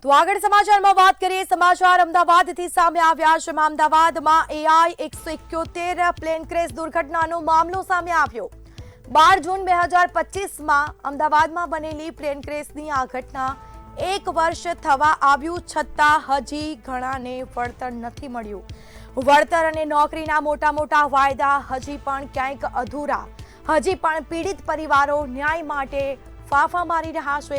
તો આગળ સમાચારમાં વાત કરીએ। સમાચાર અમદાવાદથી સામે આવ્યા છે। અમદાવાદમાં AI 171 પ્લેન ક્રેશ દુર્ઘટનાનો મામલો સામે આવ્યો। 12 જૂન 2025માં અમદાવાદમાં બનેલી પ્લેન ક્રેશની આ ઘટના 1 વર્ષ થવા આવ્યું છતાં હજી ઘણાને વળતર નથી મળ્યું। વળતર અને નોકરીના મોટા વાયદા હજી પણ ક્યાંક અધૂરા। હજી પણ પીડિત પરિવારો ન્યાય માટે ફાફા મારી રહ્યા છે।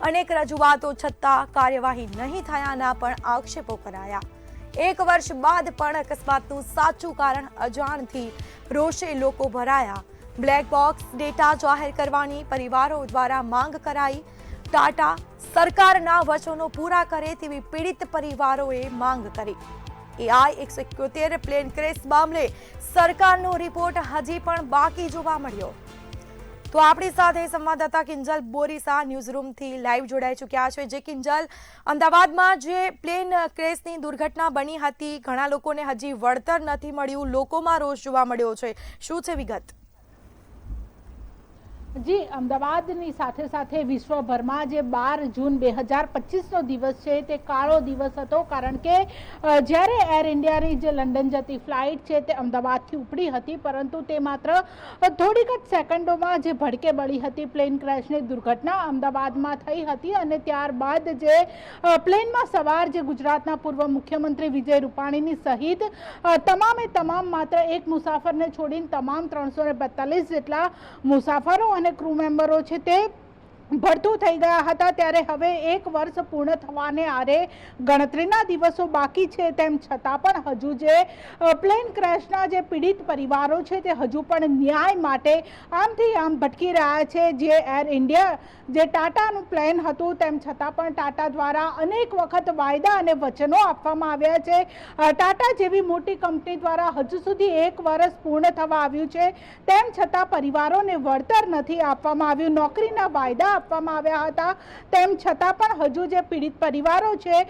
અનેક રજૂઆતો છતાં કાર્યવાહી નહીં થયાના પણ આક્ષેપો કરાયા। 1 વર્ષ બાદ પણ અકસ્માતનું સાચું કારણ અજાણથી રોષે લોકો ભરાયા। બ્લેક બોક્સ ડેટા જાહેર કરવાની પરિવારો દ્વારા માંગ કરાઈ। ટાટા સરકારના વચનો પૂરા કરે તેવી પીડિત પરિવારોએ માંગ કરી। AI 171 પ્લેન ક્રેશ મામલે સરકારનો રિપોર્ટ હજી પણ બાકી જોવા મળ્યો। તો આપણી સાથે સંવાદદાતા કિંજલ બોરીસા ન્યૂઝરૂમથી લાઈવ જોડાઈ ચૂક્યા છે। જે કિંજલ, અમદાવાદમાં જે પ્લેન ક્રેશની દુર્ઘટના બની હતી, ઘણા લોકોને હજી વળતર નથી મળ્યું, લોકોમાં રોષ જોવા મળ્યો છે, શું છે વિગત? જી, અમદાવાદની સાથે સાથે વિશ્વભરમાં જે 12 જૂન 2025નો દિવસ છે તે કાળો દિવસ હતો, કારણ કે જ્યારે એર ઇન્ડિયાની જે લંડન જતી ફ્લાઇટ છે તે અમદાવાદથી ઉપડી હતી, પરંતુ તે માત્ર થોડીક જ સેકન્ડોમાં જે ભડકે બળી હતી પ્લેન ક્રેશની દુર્ઘટના અમદાવાદમાં થઈ હતી। અને ત્યારબાદ જે પ્લેનમાં સવાર જે ગુજરાતના પૂર્વ મુખ્યમંત્રી વિજય રૂપાણીની સહિત તમામ માત્ર એક મુસાફરને છોડીને તમામ 342 જેટલા મુસાફરો અને ક્રૂ મેમ્બરો છે તે ભડતું થઈ ગયા હતા। ત્યારે હવે 1 વર્ષ પૂર્ણ થવાને આરે ગણતરીના દિવસો બાકી છે, તેમ છતાં પણ હજુ જે પ્લેન ક્રેશના જે પીડિત પરિવારો છે તે હજુ પણ ન્યાય માટે આમથી આમ ભટકી રહ્યા છે। જે એર ઇન્ડિયા જે ટાટાનું પ્લેન હતું, તેમ છતાં પણ ટાટા દ્વારા અનેક વખત વાયદા અને વચનો આપવામાં આવ્યા છે। ટાટા જેવી મોટી કંપની દ્વારા હજુ સુધી 1 વર્ષ પૂર્ણ થવા આવ્યું છે, તેમ છતાં પરિવારોને વળતર નથી આપવામાં આવ્યું, નોકરીના વાયદા આપવામાં આવ્યા હતા, તેમ છતાં પણ હજુ જે પીડિત પરિવારો છે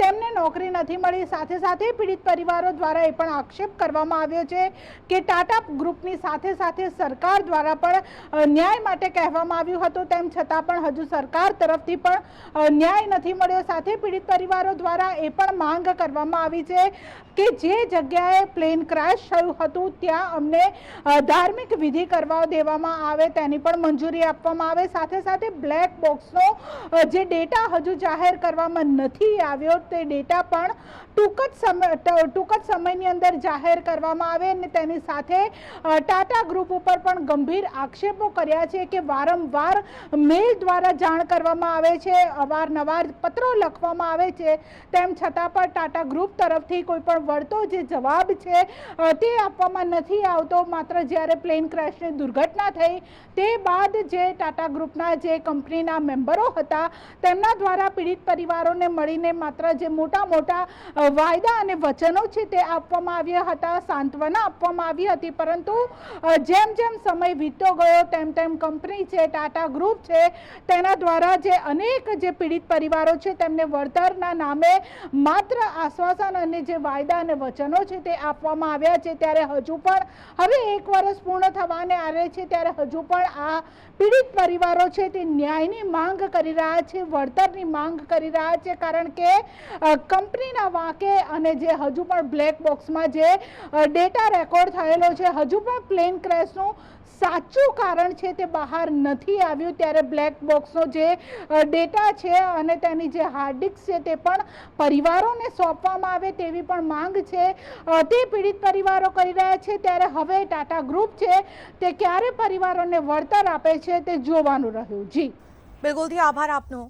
તેમને નોકરી નથી મળી। સાથે સાથે પીડિત પરિવારો દ્વારા એ પણ આક્ષેપ કરવામાં આવ્યો છે કે ટાટા ગ્રુપની સાથે સાથે સરકાર દ્વારા પણ ન્યાય માટે કહેવામાં આવ્યું હતું, તેમ છતાં પણ હજુ સરકાર તરફથી પણ ન્યાય નથી મળ્યો। સાથે પીડિત પરિવારો દ્વારા એ પણ માંગ કરવામાં આવી છે કે જે જગ્યાએ પ્લેન ક્રેશ થયું હતું ત્યાં અમને ધાર્મિક વિધિ કરવા દેવામાં આવે, તેની પણ મંજૂરી આપવામાં આવે। સાથે સાથે બ્લેક બોક્સનો જે ડેટા હજુ જાહેર કરવામાં નથી આવ્યો તે ડેટા પણ ટૂંક જ સમયની અંદર જાહેર કરવામાં આવે। અને તેની સાથે ટાટા ગ્રુપ ઉપર પણ ગંભીર આક્ષેપો કર્યા છે કે વારંવાર મેલ દ્વારા જાણ કરવામાં આવે છે, અવારનવાર પત્રો લખવામાં આવે છે, તેમ છતાં પણ ટાટા ગ્રુપ તરફથી કોઈ પણ વળતો જે જવાબ છે તે આપવામાં નથી આવતો। માત્ર જ્યારે પ્લેન ક્રેશની દુર્ઘટના થઈ તે બાદ જે ટાટા ગ્રુપના જે કંપનીના મેમ્બરો હતા તેમના દ્વારા પીડિત પરિવારોને મળીને માત્ર જે મોટા વાયદા અને વચનો છે તે આપવામાં આવ્યા હતા, સાંત્વના આપવામાં આવી હતી, પરંતુ જેમ સમય વીતતો ગયો તેમ કંપની છે, ટાટા ગ્રુપ છે, તેના દ્વારા જે અનેક જે પીડિત પરિવારો છે તેમને વળતરના નામે માત્ર આશ્વાસન અને જે વાયદા અને વચનો છે તે આપવામાં આવ્યા છે। ત્યારે હજુ પણ હવે 1 વર્ષ પૂર્ણ થવાને આરે છે, ત્યારે હજુ પણ આ પીડિત પરિવારો છે તે ન્યાયની માંગ કરી રહ્યા છે, વળતરની માંગ કરી રહ્યા છે, કારણ કે કંપનીના વાંકે અને જે હજુ પણ બ્લેક બોક્સમાં જે ડેટા રેકોર્ડ થયેલો છે, હજુ પણ પ્લેન ક્રેશનું સાચું કારણ છે તે બહાર નથી આવ્યું। ત્યારે બ્લેક બોક્સનો જે ડેટા છે અને તેની જે હાર્ડ ડિસ્ક છે તે પણ પરિવારોને સોંપવામાં આવે તેવી પણ માંગ છે તે પીડિત પરિવારો કરી રહ્યા છે। ત્યારે હવે ટાટા ગ્રુપ છે તે ક્યારે પરિવારોને વળતર આપે છે તે જોવાનું રહ્યું। જી બિલકુલથી આભાર આપનો।